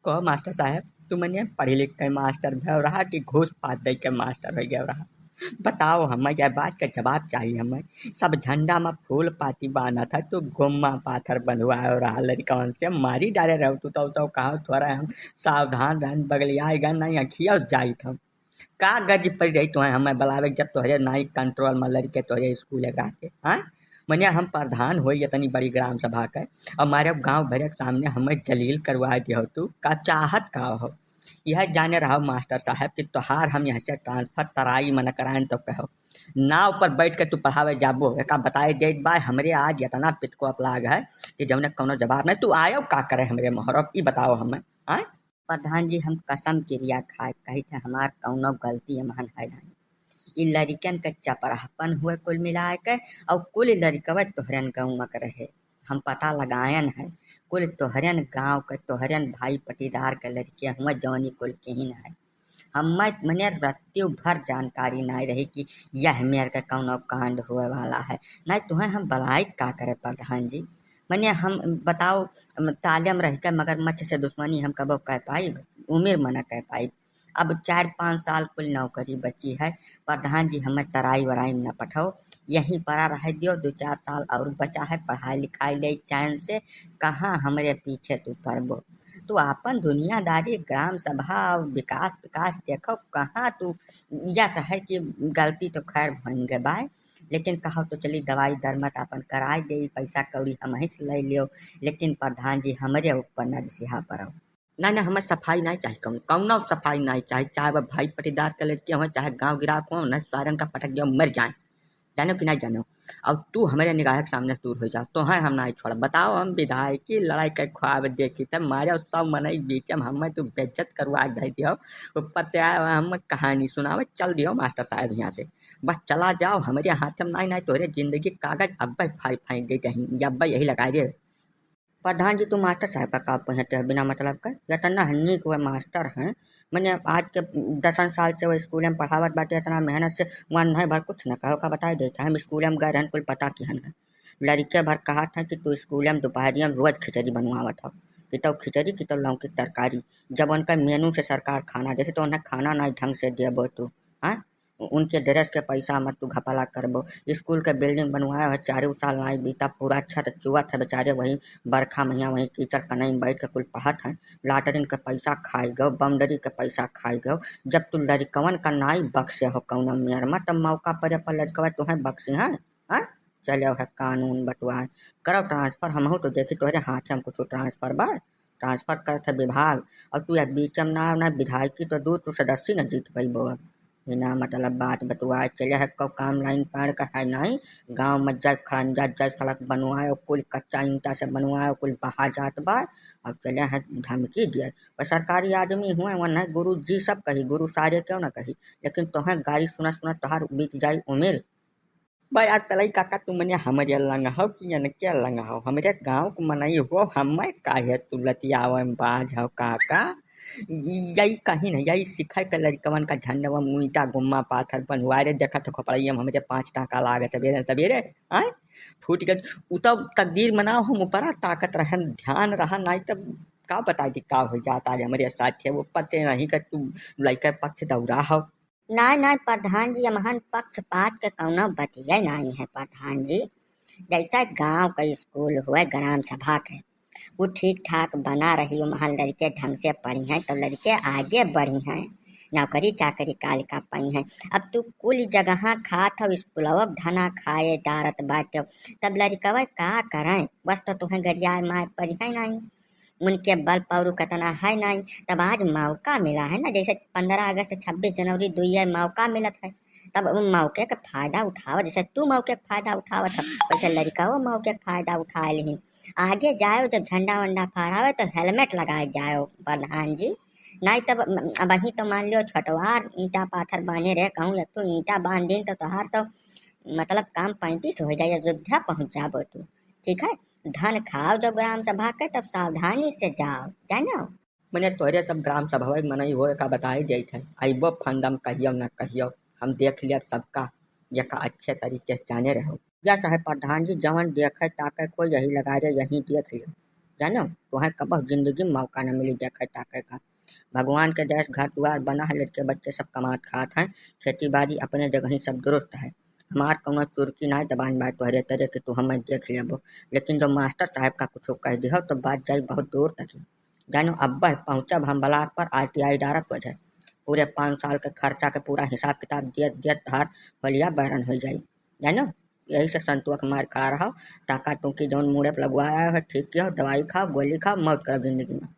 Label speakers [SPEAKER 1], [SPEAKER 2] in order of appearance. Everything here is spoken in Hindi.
[SPEAKER 1] कहो मास्टर साहब तू मने पढ़ी लिख के मास्टर भे रहा कि घूस पात दे के मास्टर हो गया रहा? बताओ हमें यह बात का जवाब चाहिए हमें। सब झंडा में फूल पाती बाना था तो गोम्मा पाथर बंधवाए रहा लड़कन से मारी डाले रहो तो कहो थोड़ा हम सावधान रहन बगलियाएगा नहीं अखिया जाई था का गज पड़ जाई तो हमें बुलावे जब तोहरे नाई कंट्रोल में लड़के तोहरे स्कूल के हाँ मने हम प्रधान हो इतनी बड़ी ग्राम सभा के हमारे गांव भर के सामने हमें जलील करवा दियो तू का चाहत का हो यह जाने रहो मास्टर साहब कि तोहार हम यहाँ से ट्रांसफर तराई मन कराएं तो कहो नाव पर बैठ के तू पढ़ावे जाबो का बताए दे बाय हमरे आज इतना पित को अपलाग है कि जब कोनो जवाब नहीं तू आयो का करे हमरे मोहरब ई बताओ हमें आए प्रधान जी हम कसम क्रिया खाए कही थे हमार कौनो गलती हमहन है नहीं इ लड़कन के चपराहपन हुए कुल मिला के और कुल लड़कवा तोहरन गाँव के रहे हम पता लगायन है कुल तोहरन गाँव के तोहरन भाई पटीदार के लड़के हुआ जौनी कुल केहिन है हमें मने रत्ती भर जानकारी नहीं रही कि यह मेरे के कौनो कांड हुए वाला है नहीं तुम्हें हम बलाई का करे प्रधान जी मने हम बताओ तालम रह के मगर मच्छ से दुश्मनी हम कबो कह पाई उम्र मना कह पाई अब 4-5 साल कुल नौकरी बची है प्रधान जी हमें तराई वराई न पठाओ यहीं पड़ा रह दियो 2-4 साल और बचा है पढ़ाई लिखाई ले चैन से कहाँ हमरे पीछे तू करबो तू अपन दुनियादारी ग्राम सभा और विकास विकास देखो कहाँ तू यस है कि गलती तो खैर भन गए बाय लेकिन कहो तो चली दवाई दरमत अपन कराए दे पैसा कौड़ी हम ही से ले लियो लेकिन प्रधान जी हमारे ऊपर नरसिहा पड़ो ना हमें सफाई नहीं चाहिए कौनो सफाई नहीं चाहिए चाहे वह भाई पटीदार के लड़के हो चाहे गाँव गिरा हो न सारन का पटक जाओ मर जाए जानो कि नहीं जानो अब तू हमारे निगाह के सामने से दूर हो जाओ तो है हम नहीं छोड़ बताओ हम विधायक की लड़ाई के ख्वाब देखी तब मारे सब मन बीच में हमें तू बेइज्जत करवा दे दियो ऊपर से आया हम कहानी सुनावे चल दियो मास्टर साहब यहाँ से बस चला जाओ हमारे हाथ में नहीं तोहरे जिंदगी कागज अब फाई फाई दे कहीं अब यही लगा दे प्रधान जी तू मास्टर साहब का काम पहुँचते हैं बिना मतलब का या तना हन्नी को मास्टर हैं मैंने आज के 10 साल से वो स्कूल में पढ़ावत बाटे इतना मेहनत से वहाँ नहीं भर कुछ न कहो का बताए देता हम स्कूल में गए रहन कुल पता की हन लड़के भर कहा था कि तू स्कूल में दोपहरी में रोज खिचड़ी बनवावत हो कि तो खिचड़ी कि तो लौकी तरकारी जब उनका मेनू से सरकार खाना देते तो उन्हें खाना नहीं ढंग से देबो तू हाँ उनके ड्रेस के पैसा मत तू घपला करबो स्कूल के बिल्डिंग बनवाया है 4 साल नहीं बीता पूरा छत चुअत है बेचारे वही बरखा मैया वही कीचड़ कनई में बैठ के कुल पढ़त है लाटरिन के पैसा खाई गो बाउंड्री के पैसा खाई गो जब तू लड़कवन का नाई बक्से हो कौन मेयर में तब मौका पर लड़कवा तुम्हें बक्से हैं हाँ चलो है कानून बटुआ करो ट्रांसफर हम तो देखी तोहरे हाथ हम कुछ ट्रांसफर बा ट्रांसफर करते विभाग और तू बीच में ना विधायक की तो दूर तू सदस्य न जीत पाई बो बिना मतलब बात बतुआए चले है कब काम लाइन पार का है नहीं गांव में जाए खरंजा जाए सड़क बनवाए कुल कच्चा ईंटा से बनवाए कुल बहा जात बा अब चले हैं धमकी दिए पर सरकारी आदमी हुए वह गुरु जी सब कही गुरु सारे क्यों ना कही लेकिन तोहें गाड़ी सुना सुना तोहार बीत जाई उम्र भाई आज पलाई काका तू मने हमारे लंगा हो कि न क्या लंगा हो हमारे गांव को मनाई हो हमें काहे तू लतियावे बाज हो काका यही कहीं नहीं यही सिखाई के लड़कवन का झंडवा मुईटा गुम्मा पाथर बनवारे देखा तो खपड़िया हमारे 5 टाका लागे सवेरे सवेरे आए फूट गए तब तकदीर मनाओ हम ऊपरा ताकत रहन ध्यान रहा नहीं तब का बता दी का हो जाता है हमारे साथ है वो पचे नहीं कर तू लड़का पक्ष दौड़ा हो नहीं प्रधान जी हमहन पक्षपात के कौनो बतिया नहीं है प्रधान जी जैसा गांव का स्कूल हुआ ग्राम सभा के वो ठीक ठाक बना रही वहाँ लड़के ढंग से पढ़ी हैं तो लड़के आगे बढ़ी हैं नौकरी चाकरी काल का पाई हैं अब तू कुल जगह खात हो स्कूल धना खाए डारत बाटे तब लड़कवा का करें बस तो तुम्हें गरिया मार पड़ी है नहीं उनके बल पौरू कतना है नहीं तब आज मौका मिला है ना जैसे 15 अगस्त 26 जनवरी 2 मौका मिलत है तब उन मौके का फायदा उठाओ जैसे तू मौके का फायदा उठावत है वैसे लड़का वो मौके का फायदा उठा ली आगे जाओ जब झंडा वंडा फहरावे तो हेलमेट लगाए जाओ प्रधान जी नहीं तब वही तो मान लियो छठवार ईंटा पाथर बांधे रहे कहूँ एक तो ईंटा बांध दिन तो तोहार तो मतलब काम 35 हो जाए अयोध्या पहुँच जाबो तू ठीक है धन खाओ जब ग्राम सभा के तब सावधानी से जाओ जानो मैंने तोरे सब ग्राम सभा मनई हो का बताई दे थे आइबो फंदम कहियो न कहियो हम देख लिया सबका यका अच्छे तरीके से जाने रहो या चाहे प्रधान जी जवन देखे ताके कोई यही लगा रहे यही देख लियो जानो तुम्हें कब जिंदगी में मौका न मिली देखे ताके का। भगवान के देश घर द्वार बना है, लड़के बच्चे सब कमात खात हैं, खेती बाड़ी अपने जगह ही सब दुरुस्त है। हमार कौनो चुरकी ना दबान बात तोहरे तरह के तू हमें देख लेबो, लेकिन जो मास्टर साहब का कुछ कह दिहो तो बात जाई बहुत दूर तक ही। जानो अब्बा पहुंचा हम ब्लाक पर आरटीआई डायरेक्ट वजह पूरे 5 साल के खर्चा के पूरा हिसाब किताब दियत दियत धार फलिया बैरन हो जाई। जानो यही से संतुआ के मार खड़ा रहो, टाका टूकी जौन मुड़े पर लगवाया है ठीक किया, दवाई खाओ गोली खाओ मौज करो जिंदगी में।